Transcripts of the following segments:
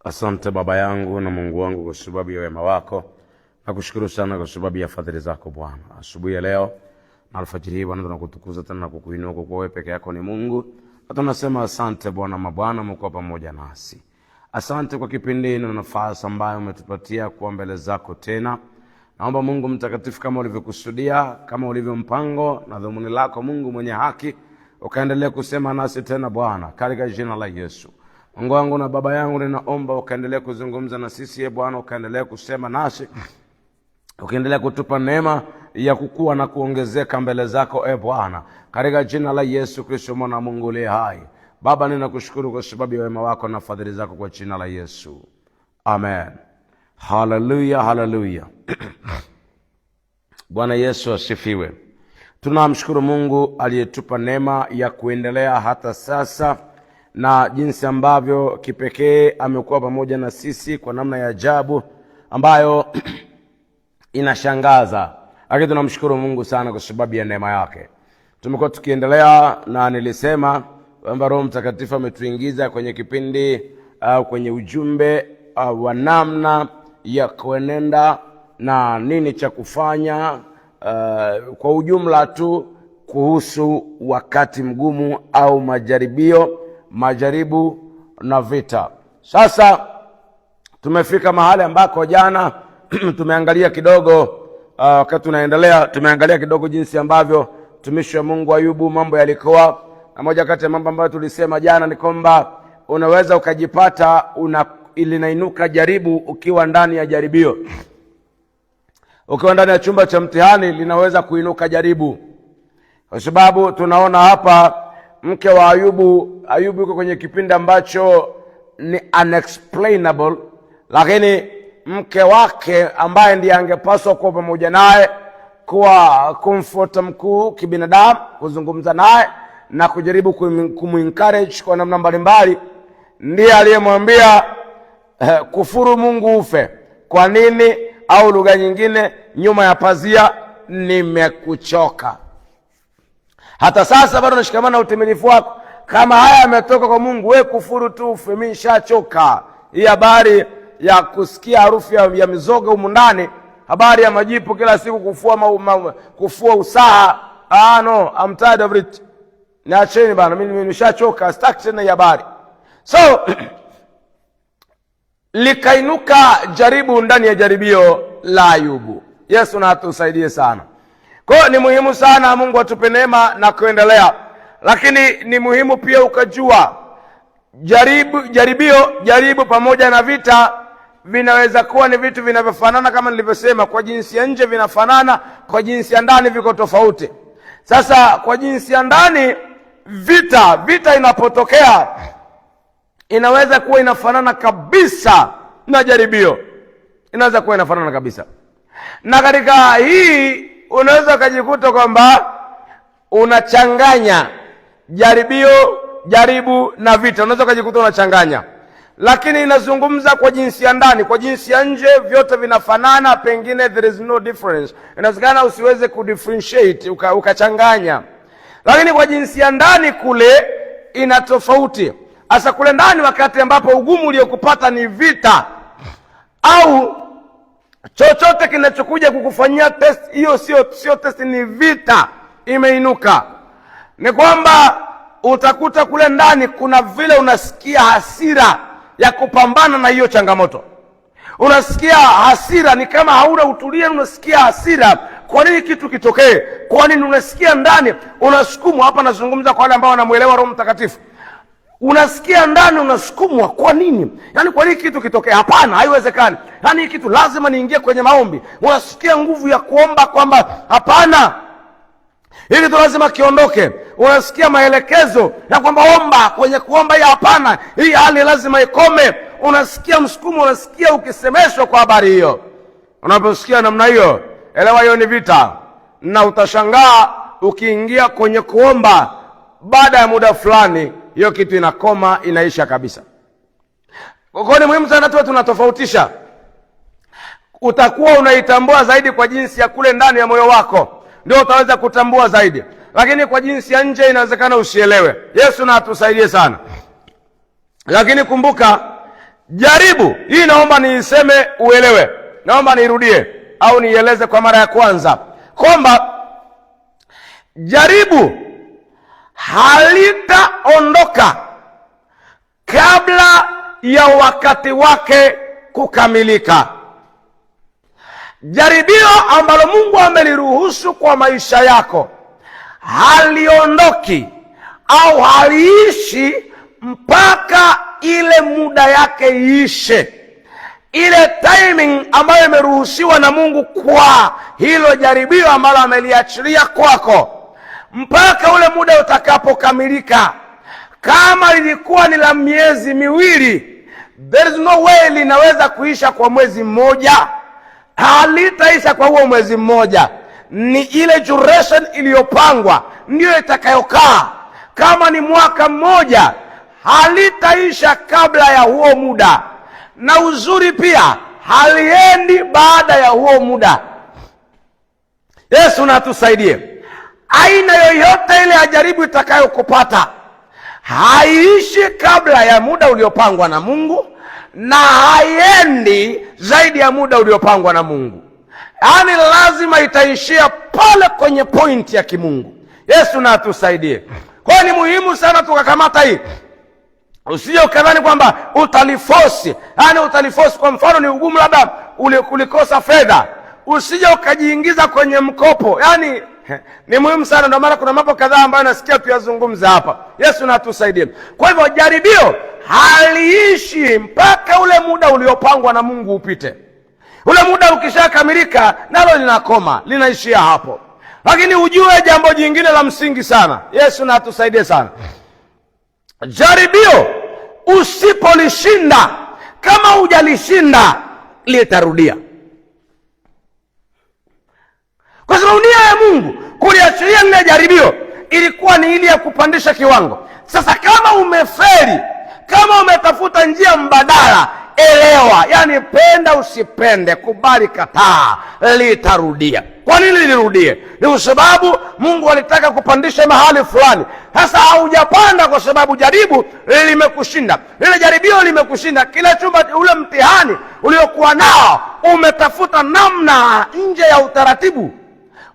Asante Baba yangu na Mungu wangu kwa sababu ya wema wako. Nakushukuru sana kwa sababu ya fadhili zako Bwana. Asubuhi ya leo na alfajiri hii Bwana tunakutukuza tena na kukuinua kwa kuwa wewe peke yako ni Mungu. Na tunasema asante Bwana, mabwana mko pamoja nasi. Asante kwa kipindi na nafasi ambayo umetupatia kuwa mbele zako tena. Naomba Mungu mtakatifu, kama ulivyokusudia, kama ulivyo mpango na dhumuni lako Mungu mwenye haki, ukaendelea kusema nasi tena Bwana, katika jina la Yesu. Mungu wangu na Baba yangu, ninaomba ukaendelea kuzungumza na sisi Bwana, ukaendelea kusema nasi, ukaendelea kutupa neema ya kukua na kuongezeka mbele zako Bwana, katika jina la Yesu Kristo mwana Mungu aliye hai. Baba, ninakushukuru kwa sababu ya wema wako na fadhili zako kwa jina la Yesu. Amen. Haleluya, haleluya. Bwana Yesu asifiwe. Tunamshukuru Mungu aliyetupa neema ya kuendelea hata sasa, na jinsi ambavyo kipekee amekuwa pamoja na sisi kwa namna ya ajabu ambayo inashangaza. Lakini tunamshukuru Mungu sana kwa sababu ya neema yake. Tumekuwa tukiendelea, na nilisema kwamba Roho Mtakatifu ametuingiza kwenye kipindi kwenye ujumbe wa namna ya kuenenda na nini cha kufanya, kwa ujumla tu kuhusu wakati mgumu au majaribu na vita. Sasa tumefika mahali ambako jana tumeangalia kidogo, wakati tunaendelea tumeangalia kidogo jinsi ambavyo mtumishi wa Mungu Ayubu mambo yalikuwa. Na moja kati ya mambo ambayo tulisema jana ni kwamba unaweza ukajipata linainuka jaribu ukiwa ndani ya jaribio. Ukiwa ndani ya chumba cha mtihani linaweza kuinuka jaribu. Kwa sababu tunaona hapa mke wa Ayubu yuko kwenye kipindi ambacho ni unexplainable, lakini mke wake ambaye ndiye angepaswa kuwa pamoja naye, kuwa comfort mkuu kibinadamu, kuzungumza naye na kujaribu kumencourage kwa namna mbalimbali, ndiye aliyemwambia kufuru Mungu ufe. Kwa nini? Au lugha nyingine, nyuma ya pazia, nimekuchoka. Hata sasa bado nashikamana na utimilifu wako. Kama haya yametoka kwa Mungu, wewe kufuru tu ufe, mimi nishachoka. Hii habari ya kusikia harufu ya mizoga humu ndani, habari ya majipu kila siku kufua usaha, no, I'm tired of it. Niacheni bana, mimi nimeshachoka, sitaki tena hii habari. So likainuka jaribu ndani ya jaribio la Ayubu. Yesu na atusaidie sana. Kwa hiyo ni muhimu sana Mungu atupe neema na kuendelea. Lakini ni muhimu pia ukajua jaribu pamoja na vita vinaweza kuwa ni vitu vinavyofanana, kama nilivyosema, kwa jinsi ya nje vinafanana, kwa jinsi ya ndani viko tofauti. Sasa kwa jinsi ya ndani, vita inapotokea inaweza kuwa inafanana kabisa na jaribio. Inaweza kuwa inafanana kabisa. Na katika hii unaweza kujikuta kwamba unachanganya jaribu na vita. Unaweza kujikuta unachanganya. Lakini inazungumza kwa jinsi ya ndani. Kwa jinsi ya nje vyote vinafanana, pengine there is no difference. Inawezekana usiweze kudifferentiate, ukachanganya. Lakini kwa jinsi ya ndani kule ina tofauti. Asa kule ndani, wakati ambapo ugumu uliokupata ni vita au chochote kinachokuja kukufanyia test, hiyo sio test, ni vita imeinuka, ni kwamba utakuta kule ndani kuna vile unasikia hasira ya kupambana na hiyo changamoto. Unasikia hasira, ni kama hauna utulia, unasikia hasira. Kwa nini kitu kitokee? Kwa nini? Unasikia ndani unasukumwa. Hapa nazungumza kwa wale ambao wanamuelewa Roho Mtakatifu. Unasikia ndani unasukumwa. Kwa nini? Yaani kwa nini kitu kitokee? Hapana, haiwezekani. Yaani kitu lazima niingie kwenye maombi. Unasikia nguvu ya kuomba kwamba hapana, hili kitu lazima kiondoke. Unasikia maelekezo ya kwamba omba, kwenye kuomba hii hapana, hii hali lazima ikome. Unasikia msukumo, unasikia ukisemeshwa kwa habari hiyo. Unaposikia namna hiyo, elewa hiyo ni vita. Na utashangaa ukiingia kwenye kuomba, baada ya muda fulani hiyo kitu inakoma, inaisha kabisa. Kwa hiyo ni muhimu sana tuwe tunatofautisha. Utakuwa unaitambua zaidi kwa jinsi ya kule ndani ya moyo wako, ndio utaweza kutambua zaidi. Lakini kwa jinsi ya nje inawezekana usielewe. Yesu na atusaidie sana. Lakini kumbuka, Jaribu hii naomba niiseme uelewe, naomba nirudie au nieleze kwa mara ya kwanza kwamba jaribu halitaondoka kabla ya wakati wake kukamilika. Jaribio ambalo Mungu ameliruhusu kwa maisha yako haliondoki au haliishi mpaka ile muda yake iishe. Ile timing ambayo imeruhusiwa na Mungu kwa hilo jaribio ambalo ameliachilia kwako, mpaka ule muda utakapokamilika. Kama lilikuwa ni la miezi miwili, there is no way linaweza kuisha kwa mwezi mmoja. Halitaisha kwa huo mwezi mmoja. Ni ile duration iliyopangwa ndiyo itakayokaa. Kama ni mwaka mmoja, halitaisha kabla ya huo muda. Na uzuri pia, haliendi baada ya huo muda. Yesu natusaidie. Aina yoyote ile ya jaribu itakayokupata haiishi kabla ya muda uliopangwa na Mungu, na haiendi zaidi ya muda uliopangwa na Mungu. Yaani lazima itaishia pale kwenye point ya kimungu. Yesu na atusaidie. Kwa ni muhimu sana tukakamata hii. Usije ukadhani kwamba utalifosi. Yaani utalifosi, kwa mfano ni ugumu labda ulikosa fedha, usije ukajiingiza kwenye mkopo. Yaani ni muhimu sana, ndio maana kuna mambo kadhaa ambayo nasikia tuyazungumza hapa. Yesu na atusaidie. Kwa hivyo jaribio haliishi mpaka ule muda uliopangwa na Mungu upite. Ule muda ukishakamilika, nalo linakoma, linaishia hapo. Lakini ujue jambo jingine la msingi sana. Yesu na atusaidie sana. Jaribio usipolishinda, kama hujalishinda, litarudia. Kwa sababu nia ya Mungu kuliachilia lile jaribio ilikuwa ni ili ya kupandisha kiwango. Sasa kama umefeli, kama umetafuta njia mbadala, elewa, yani penda usipende, kubali kataa, litarudia. Kwa nini lirudie? Ni kwa sababu Mungu alitaka kupandisha mahali fulani. Sasa haujapanda kwa sababu jaribu limekushinda. Lile jaribio limekushinda. Kile chumba, ule mtihani uliokuwa nao, umetafuta namna nje ya utaratibu,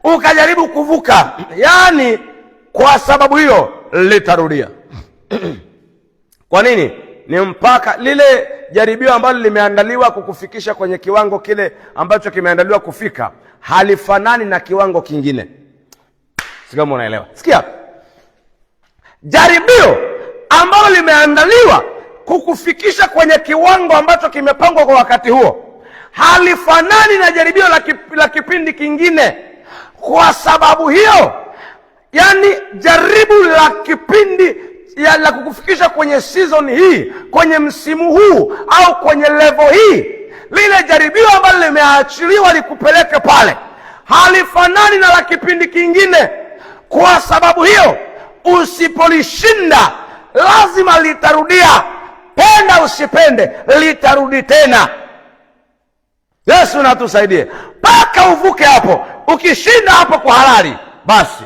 ukajaribu kuvuka. Yani kwa sababu hiyo litarudia. Kwa nini? Ni mpaka lile jaribio ambalo limeandaliwa kukufikisha kwenye kiwango kile ambacho kimeandaliwa kufika halifanani na kiwango kingine. Sika unaelewa? Sikia. Jaribio ambalo limeandaliwa kukufikisha kwenye kiwango ambacho kimepangwa kwa wakati huo halifanani na jaribio la kipindi kingine. Kwa sababu hiyo, yani jaribu la kipindi la kukufikisha kwenye season hii, kwenye msimu huu au kwenye level hii, lile jaribio ambalo limeachiliwa likupeleke pale halifanani na la kipindi kingine. Kwa sababu hiyo, usipolishinda lazima litarudia. Penda usipende, litarudi tena. Yesu natusaidie. Paka uvuke hapo. Ukishinda hapo kwa halali, basi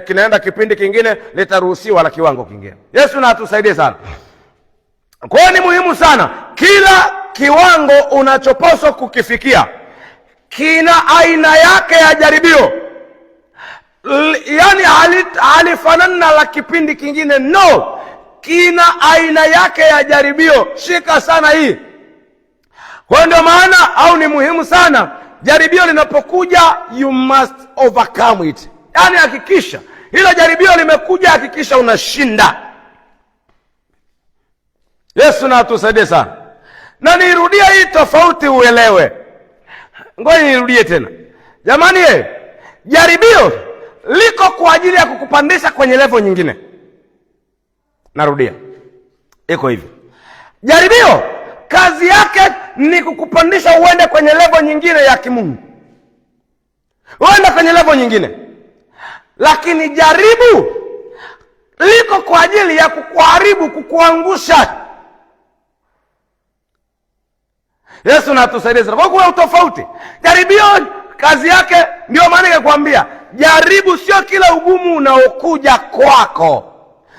kinaenda kipindi kingine, litaruhusiwa la kiwango kingine. Yesu na atusaidie sana. Kwa hiyo ni muhimu sana, kila kiwango unachopaswa kukifikia kina aina yake ya jaribio. Yani halifanani na la kipindi kingine, no, kina aina yake ya jaribio. Shika sana hii. Kwa ndio maana au ni muhimu sana, jaribio linapokuja you must overcome it. Yani hakikisha hilo jaribio limekuja, hakikisha unashinda. Yesu na atusaidie sana. Na nirudia hii tofauti uelewe. Ngoja nirudie tena. Jamani, jaribio liko kwa ajili ya kukupandisha kwenye level nyingine. Narudia. Iko hivi. Jaribio kazi yake ni kukupandisha uende kwenye level nyingine ya kimungu. Uende kwenye level nyingine. Lakini jaribu liko kwa ajili ya kukuharibu, kukuangusha. Yesu na atusaidie sana. Kwa kuna utofauti. Jaribio kazi yake, ndio maana nikakwambia, jaribu sio kila ugumu unaokuja kwako.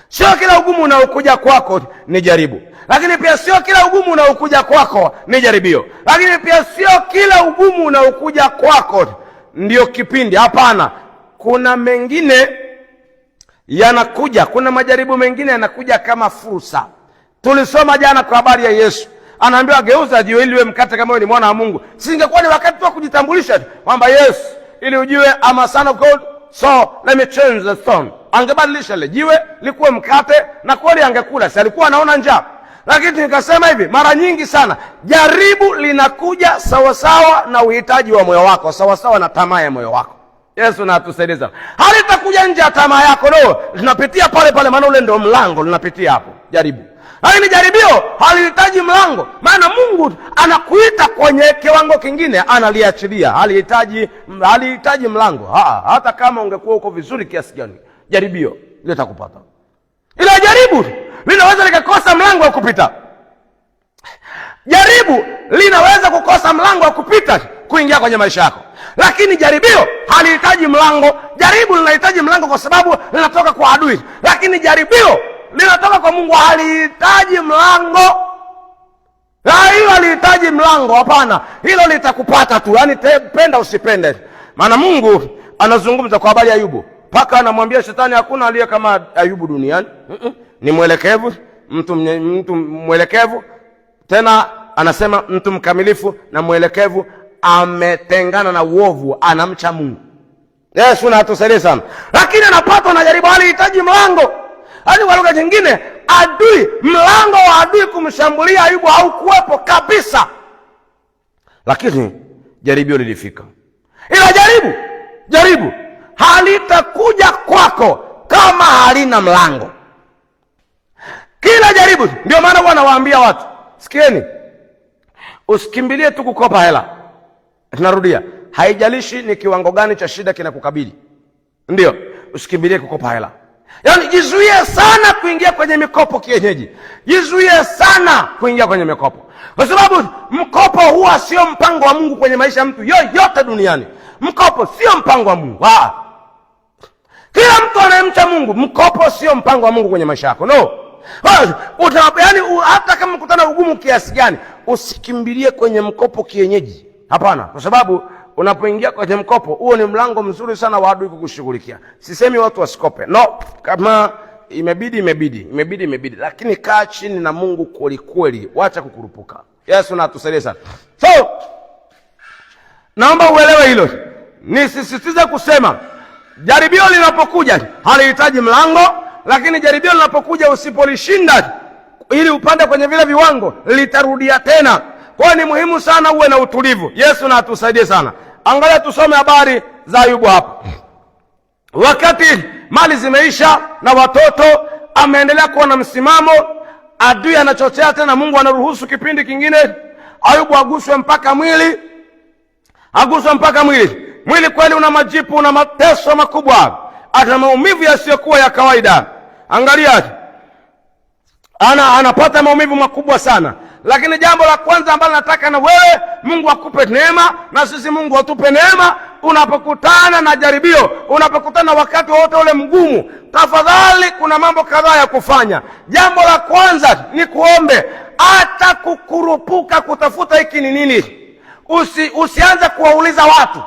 Sio kila ugumu unaokuja kwako ni jaribu. Lakini pia sio kila ugumu unaokuja kwako ni jaribio. Lakini pia sio kila ugumu unaokuja kwako ndio kipindi. Hapana, kuna mengine yanakuja, kuna majaribu mengine yanakuja kama fursa. Tulisoma jana kwa habari ya Yesu. Anaambiwa geuza jiwe ili uwe mkate kama wewe ni mwana wa Mungu. Singekuwa ni wakati wa kujitambulisha kwamba Yesu, ili ujue I'm a son of God, so let me change the stone. Angebadilisha ile jiwe likuwe mkate, na kweli angekula, si alikuwa anaona njaa. Lakini nikasema hivi, mara nyingi sana jaribu linakuja sawasawa na uhitaji wa moyo wako, sawasawa na tamaa ya moyo wako. Yesu na atusaidie sana. Halitakuja nje ya tamaa yako, no, linapitia pale pale, maana ule ndio mlango, linapitia hapo jaribu. Lakini jaribio halihitaji mlango, maana Mungu anakuita kwenye kiwango kingine, analiachilia. Halihitaji mlango. Hata kama ungekuwa uko vizuri kiasi gani, jaribio litakupata. Ila jaribu linaweza likakosa mlango wa kupita. Jaribu linaweza kukosa mlango wa kupita kuingia kwenye maisha yako. Lakini jaribio halihitaji mlango. Jaribu linahitaji mlango kwa sababu linatoka kwa adui. Lakini jaribio linatoka kwa Mungu, halihitaji mlango. Hilo halihitaji mlango, hapana. Hilo litakupata tu. Yaani penda usipende. Maana Mungu anazungumza kwa habari ya Ayubu. Paka anamwambia shetani hakuna aliye kama Ayubu duniani. Ni mwelekevu, mtu mwelekevu. Tena anasema mtu mkamilifu na mwelekevu, ametengana na uovu, anamcha Mungu. Yesu na atusaidie sana. Lakini anapatwa na jaribu, halihitaji mlango. Hadi kwa lugha nyingine, mlango wa adui kumshambulia Ayubu haukuwepo kabisa. Lakini jaribio lilifika. Ila jaribu halitakuja kwako kama halina mlango. Kila jaribu, ndio maana huwa nawaambia watu, sikieni, usikimbilie tu kukopa hela. Tunarudia, haijalishi ni kiwango gani cha shida kinakukabili. Ndio, usikimbilie kukopa hela. Yaani jizuie sana kuingia kwenye mikopo kienyeji. Jizuie sana kuingia kwenye mikopo. Kwa sababu mkopo huwa sio mpango wa Mungu kwenye maisha ya mtu yoyote duniani. Mkopo sio mpango wa Mungu. Kila mtu anayemcha Mungu, mkopo sio mpango wa Mungu kwenye maisha yako. No. Yaani hata kama mkutana ugumu kiasi gani, usikimbilie kwenye mkopo kienyeji. Hapana, kwa sababu unapoingia kwenye mkopo, huo ni mlango mzuri sana wa adui kukushughulikia. Sisemi watu wasikope. No, kama imebidi. Lakini kaa chini na Mungu kweli, wacha kukurupuka. Yesu na atusaidie sana. So, naomba uelewe hilo. Nisisitize kusema, jaribio linapokuja halihitaji mlango, lakini jaribio linapokuja usipolishinda ili upande kwenye vile viwango, litarudia tena. Kwa ni muhimu sana uwe na utulivu. Yesu na atusaidie sana. Angalia tusome habari za Ayubu hapa. Wakati mali zimeisha na watoto, ameendelea kuwa na msimamo, adui anachochea tena, Mungu anaruhusu kipindi kingine Ayubu aguswe mpaka mwili. Mwili kweli una majipu, una mateso makubwa, ana maumivu yasiyokuwa ya kawaida. Angalia, anapata maumivu makubwa sana. Lakini jambo la kwanza ambalo nataka na wewe, Mungu akupe neema, na sisi Mungu atupe neema. Unapokutana na jaribio, unapokutana wakati wote ule mgumu, tafadhali kuna mambo kadhaa ya kufanya. Jambo la kwanza ni kuombe. Hata kukurupuka kutafuta hiki ni nini, usianze kuwauliza watu.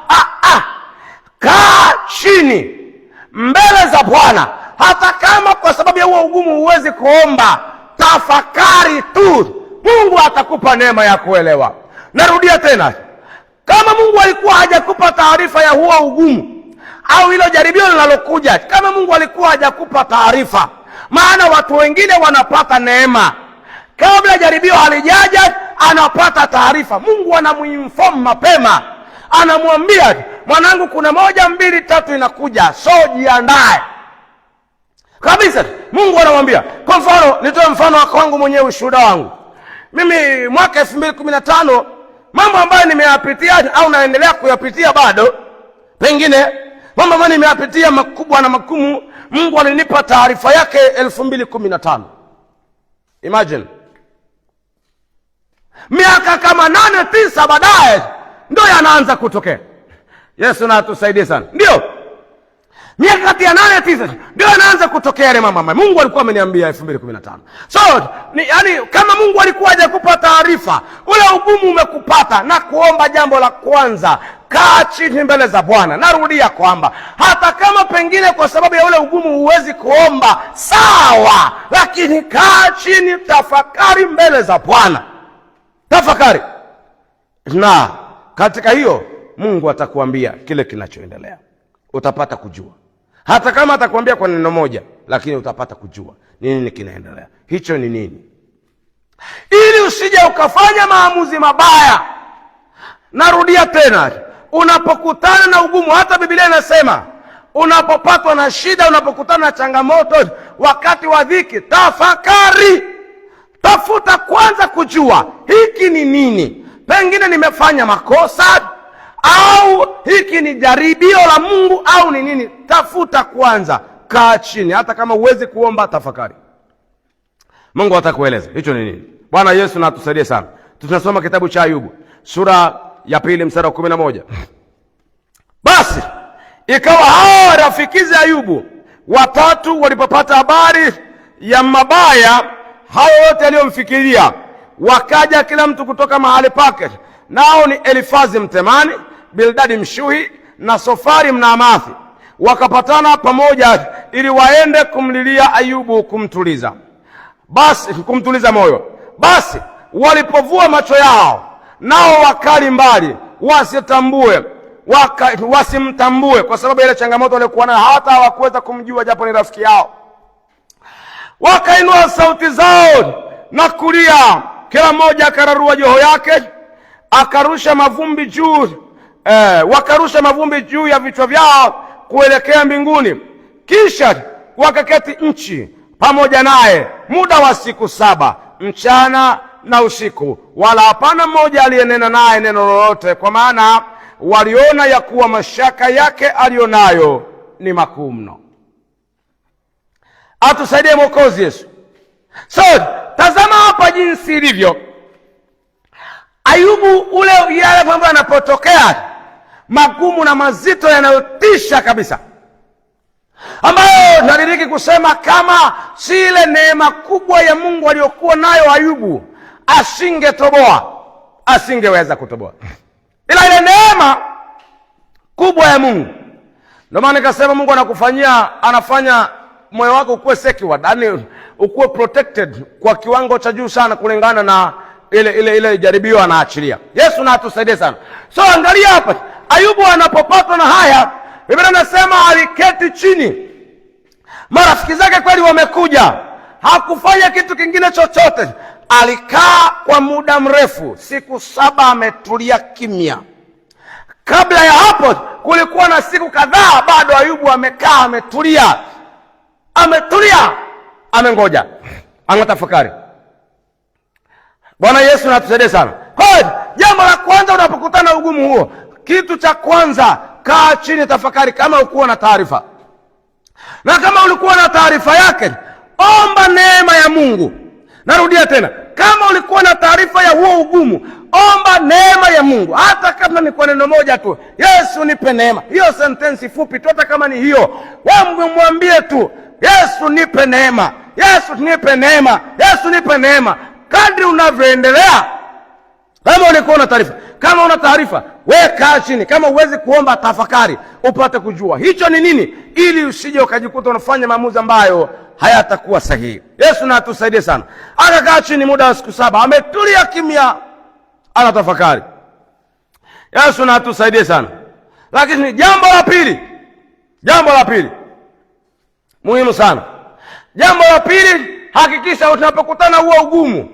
Kaa chini mbele za Bwana. Hata kama kwa sababu ya huo ugumu huwezi kuomba, tafakari tu, Mungu atakupa neema ya kuelewa. Narudia tena, kama Mungu alikuwa hajakupa taarifa ya huo ugumu au hilo jaribio linalokuja, kama Mungu alikuwa hajakupa taarifa, maana watu wengine wanapata neema kabla jaribio halijaja, anapata taarifa. Mungu anamuinform mapema, anamwambia, mwanangu, kuna 1, 2, 3 inakuja, so jiandae kabisa. Mungu anamwambia. Kwa mfano, nitoe mfano wa kwangu mwenyewe, ushuhuda wangu. Mimi mwaka 2015, mambo ambayo nimeyapitia au naendelea kuyapitia bado, pengine mambo ambayo nimeyapitia makubwa na magumu, Mungu alinipa taarifa yake 2015. Imagine. Miaka kama 8, 9 baadaye ndio yanaanza kutokea. Yesu na atusaidie sana. Ndio. Miaka kati ya 8 9 ndio anaanza kutokea yale mambo ambayo Mungu alikuwa ameniambia 2015. So yani kama Mungu alikuwa hajakupa taarifa, ule ugumu umekupata, na kuomba jambo la kwanza, kaa chini mbele za Bwana. Narudia kwamba hata kama pengine kwa sababu ya ule ugumu huwezi kuomba, sawa, lakini kaa chini, tafakari mbele za Bwana. Tafakari. Na katika hiyo Mungu atakuambia kile kinachoendelea. Utapata kujua. Hata kama atakwambia kwa neno moja, lakini utapata kujua nini kinaendelea. Hicho ni nini? Ili usije ukafanya maamuzi mabaya. Narudia tena, unapokutana na ugumu, hata Biblia inasema unapopatwa na shida, unapokutana na changamoto, wakati wa dhiki, tafakari. Tafuta kwanza kujua hiki ni nini. Pengine nimefanya makosa, au hiki ni jaribio la Mungu, au ni nini? Tafuta kwanza, kaa chini. Hata kama huwezi kuomba, tafakari. Mungu atakueleza hicho ni nini. Bwana Yesu na atusaidie sana. Tunasoma kitabu cha Ayubu sura ya 2 mstari wa 11. Basi ikawa hao rafikizi Ayubu watatu walipopata habari ya mabaya hayo yote aliyomfikiria, wakaja kila mtu kutoka mahali pake, nao ni Elifazi Mtemani, Bildadi Mshuhi na Sofari Mnaamathi. Wakapatana pamoja ili waende kumlilia Ayubu, kumtuliza moyo. Basi walipovua macho yao, nao wakali mbali, wasimtambue kwa sababu ile changamoto walikuwa nayo, hata hawakuweza kumjua japo ni rafiki yao. Wakainua sauti zao na kulia, kila mmoja akararua joho yake, wakarusha mavumbi juu ya vichwa vyao kuelekea mbinguni. Kisha wakaketi nchi pamoja naye muda wa siku 7 mchana na usiku, wala hapana mmoja aliyenena naye neno lolote, kwa maana waliona ya kuwa mashaka yake alionayo ni makuu mno. Atusaidie Mwokozi Yesu. So tazama hapa jinsi ilivyo Ayubu, yale mambo yanapotokea magumu na mazito yanayotisha kabisa, ambayo nadiriki kusema kama si ile neema kubwa ya Mungu aliyokuwa nayo Ayubu, asingeweza kutoboa. Ila ile neema kubwa ya Mungu, ndio maana nikasema Mungu anafanya moyo wako ukuwe secured, yani ukuwe protected kwa kiwango cha juu sana, kulingana na ile jaribio anaachilia. Yesu na atusaidie sana. So angalia hapa Ayubu anapopatwa na haya, Biblia inasema aliketi chini. Marafiki zake kweli wamekuja, hakufanya kitu kingine chochote. Alikaa kwa muda mrefu, siku 7 ametulia kimya. Kabla ya hapo kulikuwa na siku kadhaa bado Ayubu amekaa ametulia, amengoja, anatafakari. Bwana Yesu natusaidie sana. Kwa hiyo jambo la kwanza unapokutana ugumu huo, kitu cha kwanza, kaa chini, tafakari kama ukuwa na taarifa. Na kama ulikuwa na taarifa yake, omba neema ya Mungu. Narudia tena, kama ulikuwa na taarifa ya huo ugumu, omba neema ya Mungu. Hata kama ni kwa neno moja tu, Yesu nipe neema. Hiyo sentensi fupi tu, hata kama ni hiyo, wewe mwambie tu, Yesu nipe neema, Yesu nipe neema, Yesu nipe neema. Kadri unavyoendelea, kama ulikuwa na taarifa, kama una taarifa, wewe kaa chini. Kama huwezi kuomba, tafakari upate kujua hicho ni nini, ili usije ukajikuta unafanya maamuzi ambayo hayatakuwa sahihi. Yesu na atusaidie sana. Akakaa chini muda wa siku 7, ametulia kimya, anatafakari. Yesu na atusaidie sana. Lakini jambo la pili muhimu sana. Jambo la pili, hakikisha unapokutana huo ugumu,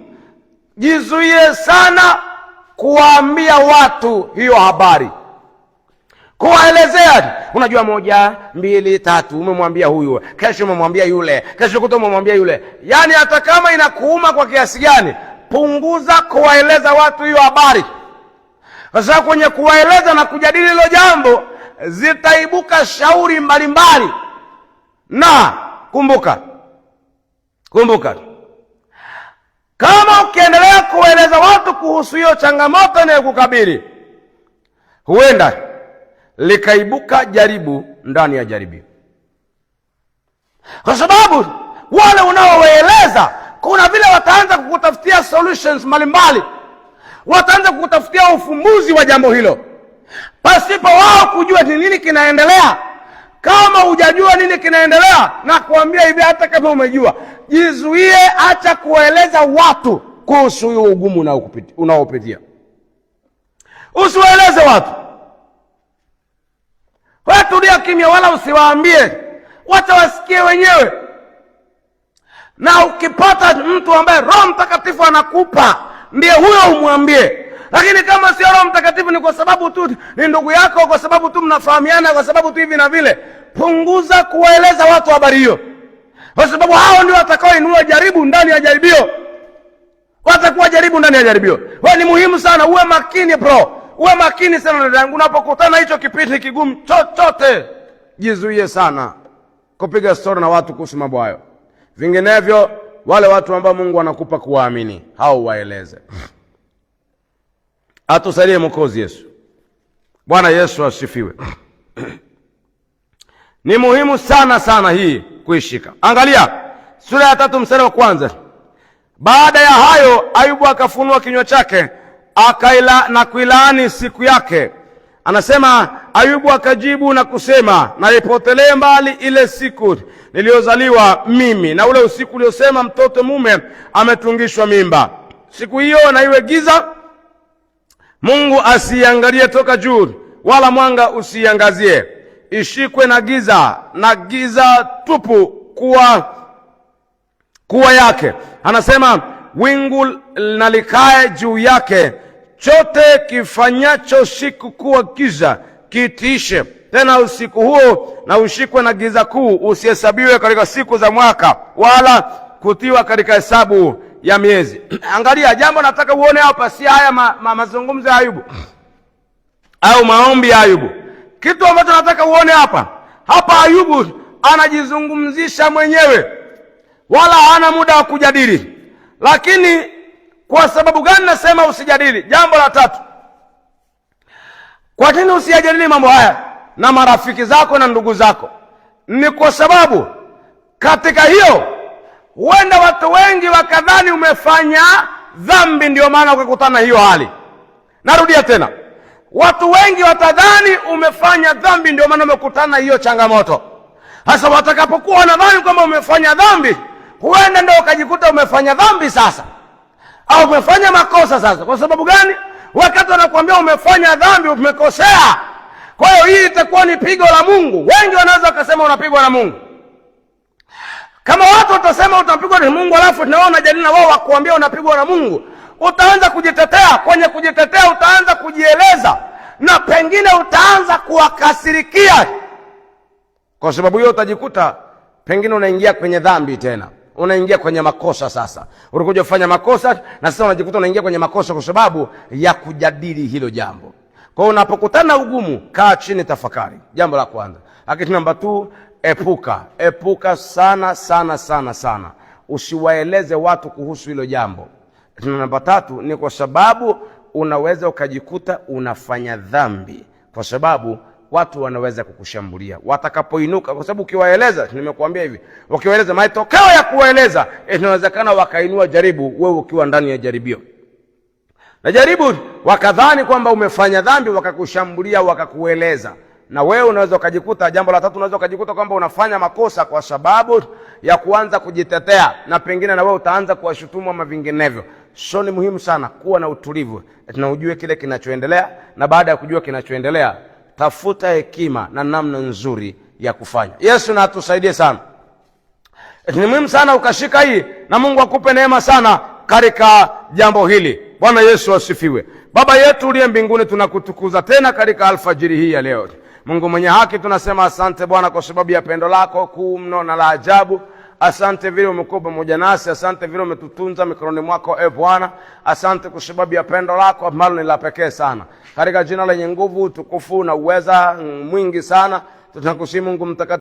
jizuie sana kuwaambia watu hiyo habari, kuwaelezea. Unajua 1 2 3, umemwambia huyu, kesho umemwambia yule, kesho kuto umemwambia yule. Yani hata kama inakuuma kwa kiasi gani, punguza kuwaeleza watu hiyo habari, kwa sababu kwenye kuwaeleza na kujadili hilo jambo zitaibuka shauri mbalimbali. Na kumbuka, kama ukiendelea kueleza watu kuhusu hiyo changamoto inayokukabili, huenda likaibuka jaribu ndani ya jaribio. kwa sababu wale unaowaeleza kuna vile wataanza kukutafutia solutions mbalimbali, wataanza kukutafutia ufumbuzi wa jambo hilo pasipo wao kujua ni nini kinaendelea. Kama hujajua nini kinaendelea, na kuambia hivi, hata kama umejua, jizuie, acha kueleza watu kuhusu huo ugumu unaopitia. Usiwaeleze watu, wewe tulia kimya, wala usiwaambie, wacha wasikie wenyewe. Na ukipata mtu ambaye Roho Mtakatifu anakupa, ndiye huyo umwambie. Lakini kama sio Roho Mtakatifu, ni kwa sababu tu ni ndugu yako, kwa sababu tu mnafahamiana, kwa sababu tu hivi na vile, punguza kuwaeleza watu habari hiyo, kwa sababu hao ndio watakaoinua jaribu ndani ya jaribio. Watakuwa jaribu ndani ya jaribio. Wewe ni muhimu sana uwe makini bro. Uwe makini sana ndugu yangu, unapokutana hicho kipindi kigumu chochote, jizuie sana kupiga story na watu kuhusu mambo hayo. Vinginevyo wale watu ambao Mungu anakupa kuwaamini, hao waeleze. Atusaidie Mwokozi Yesu. Bwana Yesu asifiwe. Ni muhimu sana sana hii kuishika. Angalia sura ya 3 mstari wa 1. Baada ya hayo Ayubu akafunua kinywa chake na kuilaani siku yake. Anasema Ayubu akajibu na kusema, na ipotelee mbali ile siku niliyozaliwa mimi, na ule usiku uliosema mtoto mume ametungishwa mimba. Siku hiyo na iwe giza, Mungu asiangalie toka juu, wala mwanga usiangazie. Ishikwe na giza tupu kuwa yake. Anasema wingu nalikae juu yake, chote kifanyacho siku kuwa giza kitiishe. Tena usiku huo na ushikwe na giza kuu, usihesabiwe katika siku za mwaka, wala kutiwa katika hesabu ya miezi. Angalia, jambo nataka uone hapa, si haya mazungumzo ya Ayubu au maombi ya Ayubu. Kitu ambacho nataka uone hapa Ayubu anajizungumzisha mwenyewe, wala hana muda wa kujadili. Lakini kwa sababu gani nasema usijadili? Jambo la 3, kwa nini usijadili mambo haya na marafiki zako na ndugu zako? Ni kwa sababu katika hiyo huenda watu wengi wakadhani umefanya dhambi, ndio maana ukakutana hiyo hali. Narudia tena, watu wengi watadhani umefanya dhambi, ndio maana umekutana hiyo changamoto. Hasa watakapokuwa wanadhani kwamba umefanya dhambi, huenda ndio ukajikuta umefanya dhambi sasa, au umefanya makosa sasa. Kwa sababu gani? Wakati wanakuambia umefanya dhambi, umekosea. Kwa hiyo hii itakuwa ni pigo la Mungu. Wengi wanaweza wakasema unapigwa na Mungu. Kama watu watasema utapigwa na Mungu, alafu na wao unajadili na wao wakuambia unapigwa na Mungu, utaanza kujitetea. Kwenye kujitetea utaanza kujieleza, na pengine utaanza kuwakasirikia. Kwa sababu hiyo utajikuta pengine unaingia kwenye dhambi tena, unaingia kwenye makosa. Sasa ulikuja kufanya makosa, na sasa unajikuta unaingia kwenye makosa kwa sababu ya kujadili hilo jambo. Kwa hiyo unapokutana ugumu, kaa chini, tafakari. Jambo la kwanza. Lakini namba 2, epuka sana sana sana sana, usiwaeleze watu kuhusu hilo jambo. Namba 3 ni kwa sababu unaweza ukajikuta unafanya dhambi, kwa sababu watu wanaweza kukushambulia watakapoinuka. Kwa sababu ukiwaeleza, nimekuambia hivi, ukiwaeleza, matokeo ya kuwaeleza inawezekana wakainua jaribu, wewe ukiwa ndani ya jaribio. Na jaribu wakadhani kwamba umefanya dhambi, wakakushambulia, wakakueleza. Na wewe unaweza ukajikuta, jambo la 3, unaweza ukajikuta kwamba unafanya makosa kwa sababu ya kuanza kujitetea, na pengine na wewe utaanza kuwashutumu ama vinginevyo. So ni muhimu sana kuwa na utulivu, na ujue kile kinachoendelea, na baada ya kujua kinachoendelea, tafuta hekima na namna nzuri ya kufanya. Yesu na atusaidie sana. Ni muhimu sana ukashika hii, na Mungu akupe neema sana katika jambo hili. Bwana Yesu asifiwe. Baba yetu uliye mbinguni, tunakutukuza tena katika alfajiri hii ya leo. Mungu mwenye haki, tunasema asante Bwana kwa sababu ya pendo lako kuu mno na la ajabu. Asante vile umekuwa pamoja nasi, asante vile umetutunza mikononi mwako Bwana. Asante kwa sababu ya pendo lako ambalo ni la pekee sana. Katika jina lenye nguvu, tukufu na uweza mwingi sana, tunakusihi Mungu mtakatifu.